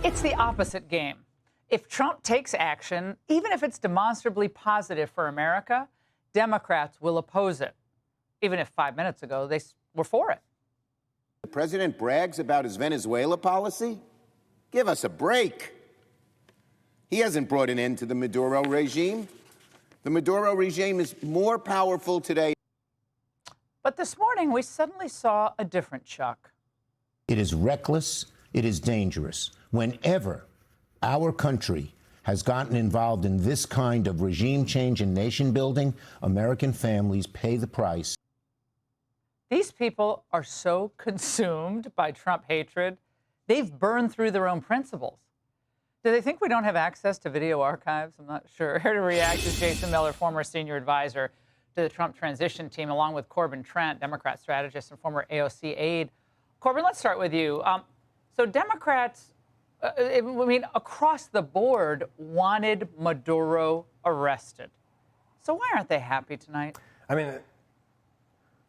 It's the opposite game. If Trump takes action, even if it's demonstrably positive for America, Democrats will oppose it, even if 5 minutes ago they were for it. The president brags about his Venezuela policy? Give us a break. He hasn't brought an end to the Maduro regime. The Maduro regime is more powerful today. But this morning, we suddenly saw a different Chuck. It is reckless. It is dangerous. Whenever our country has gotten involved in this kind of regime change and nation building, American families pay the price. These people are so consumed by Trump hatred, they've burned through their own principles. Do they think we don't have access to video archives? I'm not sure. Here to react is Jason Miller, former senior advisor to the Trump transition team, along with Corbin Trent, Democrat strategist and former AOC aide. Corbin, let's start with you. So Democrats, across the board, wanted Maduro arrested. So why aren't they happy tonight? I mean,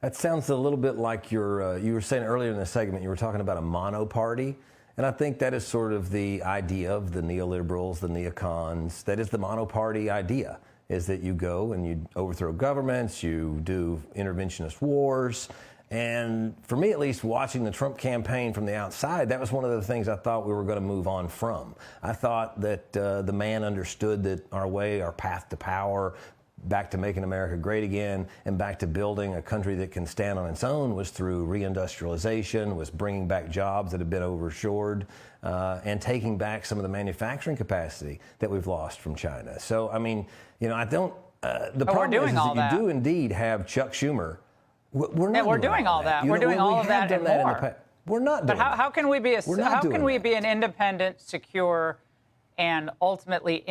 that sounds a little bit like you were saying earlier in the segment, you were talking about a mono party. And I think that is sort of the idea of the neoliberals, the neocons. That is the mono party idea, is that you go and you overthrow governments, you do interventionist wars. And for me, at least, watching the Trump campaign from the outside, that was one of the things I thought we were going to move on from. I thought that the man understood that our path to power, back to making America great again, and back to building a country that can stand on its own was through reindustrialization, was bringing back jobs that have been overshored, and taking back some of the manufacturing capacity that we've lost from China. So, I mean, I don't. The problem is that you do indeed have Chuck Schumer. We're doing all that. We're doing all of that and more. We're not doing that. But how can we be be an independent, secure, and ultimately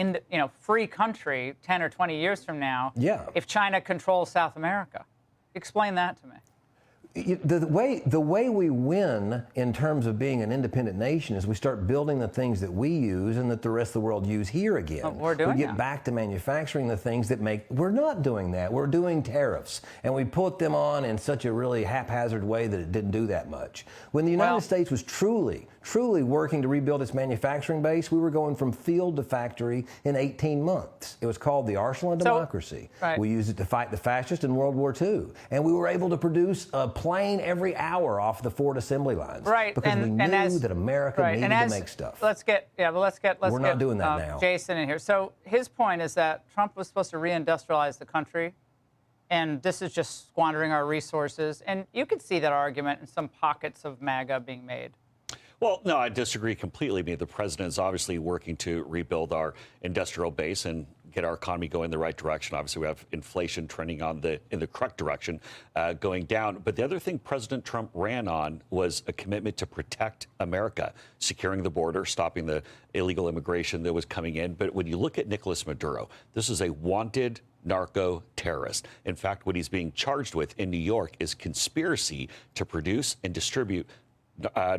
free country 10 or 20 years from now if China controls South America? Explain that to me. The way we win in terms of being an independent nation is we start building the things that we use and that the rest of the world use here again. We're doing we get back to manufacturing the things that we're not doing that. We're doing tariffs, and we put them on in such a really haphazard way that it didn't do that much. When the United States was truly working to rebuild its manufacturing base, we were going from field to factory in 18 months. It was called the Arsenal of Democracy. We used it to fight the fascists in World War II. And we were able to produce a plane every hour off the Ford assembly lines. Because we knew that America needed to make stuff. We're not doing that now. Jason in here. So his point is that Trump was supposed to reindustrialize the country, and this is just squandering our resources. And you could see that argument in some pockets of MAGA being made. Well, no, I disagree completely. I mean, the president is obviously working to rebuild our industrial base and get our economy going in the right direction. Obviously, we have inflation trending in the correct direction, going down. But the other thing President Trump ran on was a commitment to protect America, securing the border, stopping the illegal immigration that was coming in. But when you look at Nicolas Maduro, this is a wanted narco terrorist. In fact, what he's being charged with in New York is conspiracy to produce and distribute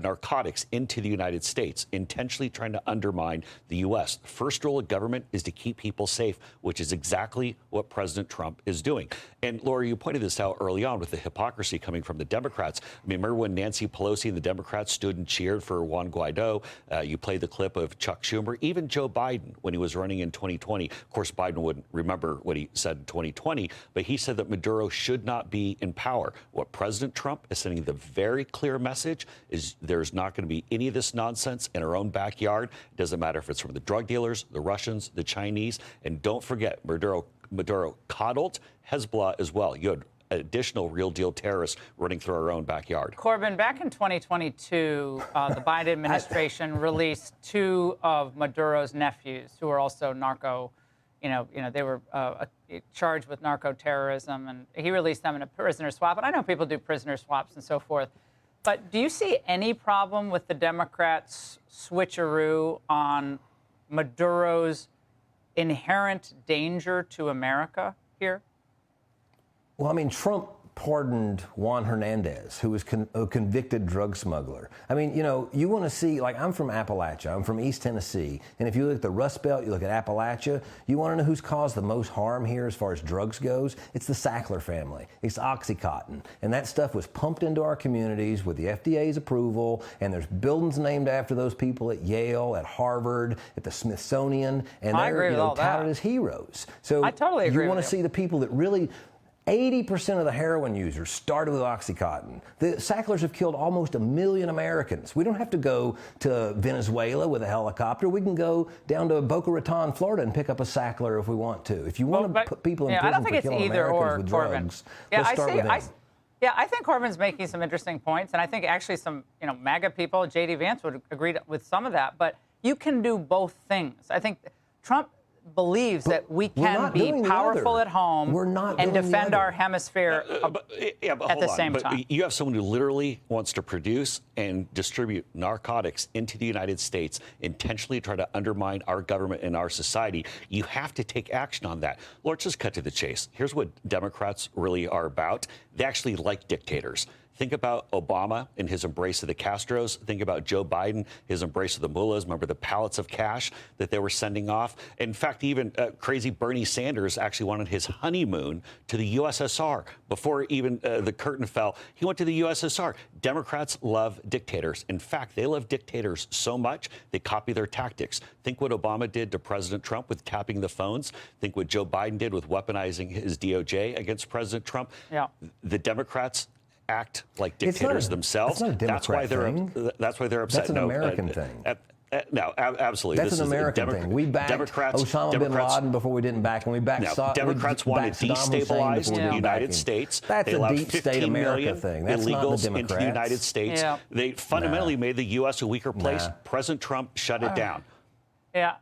narcotics into the United States, intentionally trying to undermine the U.S. The first rule of government is to keep people safe, which is exactly what President Trump is doing. And Laura, you pointed this out early on with the hypocrisy coming from the Democrats. I mean, remember when Nancy Pelosi and the Democrats stood and cheered for Juan Guaido? You played the clip of Chuck Schumer, even Joe Biden when he was running in 2020. Of course, Biden wouldn't remember what he said in 2020, but he said that Maduro should not be in power. What President Trump is sending the very clear message is there's not going to be any of this nonsense in our own backyard. It doesn't matter if it's from the drug dealers, the Russians, the Chinese. And don't forget, Maduro coddled Hezbollah as well. You had additional real deal terrorists running through our own backyard. Corbin, back in 2022, the Biden administration released two of Maduro's nephews who are also narco, they were charged with narco terrorism, and he released them in a prisoner swap. And I know people do prisoner swaps and so forth. But do you see any problem with the Democrats' switcheroo on Maduro's inherent danger to America here? Well, I mean, Trump pardoned Juan Hernandez, who was a convicted drug smuggler. I mean, you know, you want to see, like, I'm from Appalachia, I'm from East Tennessee, and if you look at the Rust Belt, you look at Appalachia, you want to know who's caused the most harm here as far as drugs goes? It's the Sackler family. It's OxyContin. And that stuff was pumped into our communities with the FDA's approval, and there's buildings named after those people at Yale, at Harvard, at the Smithsonian, and I agree they're, with all touted that. as heroes. So I totally agree you want with to see the people that really 80% of the heroin users started with OxyContin. The Sacklers have killed almost 1 million Americans. We don't have to go to Venezuela with a helicopter. We can go down to Boca Raton, Florida, and pick up a Sackler if we want to. If you want to put people in I prison don't think for it's killing either Americans or, with Corbin. drugs, Yeah, let's start with him. I think Corbin's making some interesting points, and I think actually some, MAGA people, J.D. Vance would agree with some of that. But you can do both things. I think Trump believes that we can be powerful at home and defend our hemisphere at the same time. You have someone who literally wants to produce and distribute narcotics into the United States, intentionally try to undermine our government and our society. You have to take action on that. Let's just cut to the chase. Here's what Democrats really are about. They actually like dictators. Think about Obama and his embrace of the Castros. Think about Joe Biden, his embrace of the mullahs. Remember the pallets of cash that they were sending off? In fact, even crazy Bernie Sanders actually wanted his honeymoon to the USSR before even the curtain fell. He went to the USSR. Democrats love dictators. In fact, they love dictators so much, they copy their tactics. Think what Obama did to President Trump with tapping the phones. Think what Joe Biden did with weaponizing his DOJ against President Trump. Yeah. The Democrats act like dictators themselves. That's why they're upset. That's an American thing. No, absolutely. That's an American thing. We backed Osama bin Laden before we didn't back him. We backed Democrats want to destabilize the United States. That's a deep state America thing. That's not the illegals Democrats. into the United States. Yeah. They fundamentally made the U.S. a weaker place. President Trump shut it down. Yeah.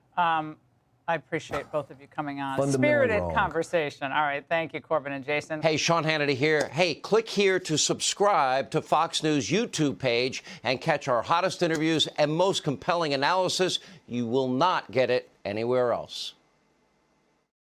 I appreciate both of you coming on. Fundamentally Spirited wrong. conversation. All right. Thank you, Corbin and Jason. Hey, Sean Hannity here. Hey, click here to subscribe to Fox News YouTube page and catch our hottest interviews and most compelling analysis. You will not get it anywhere else.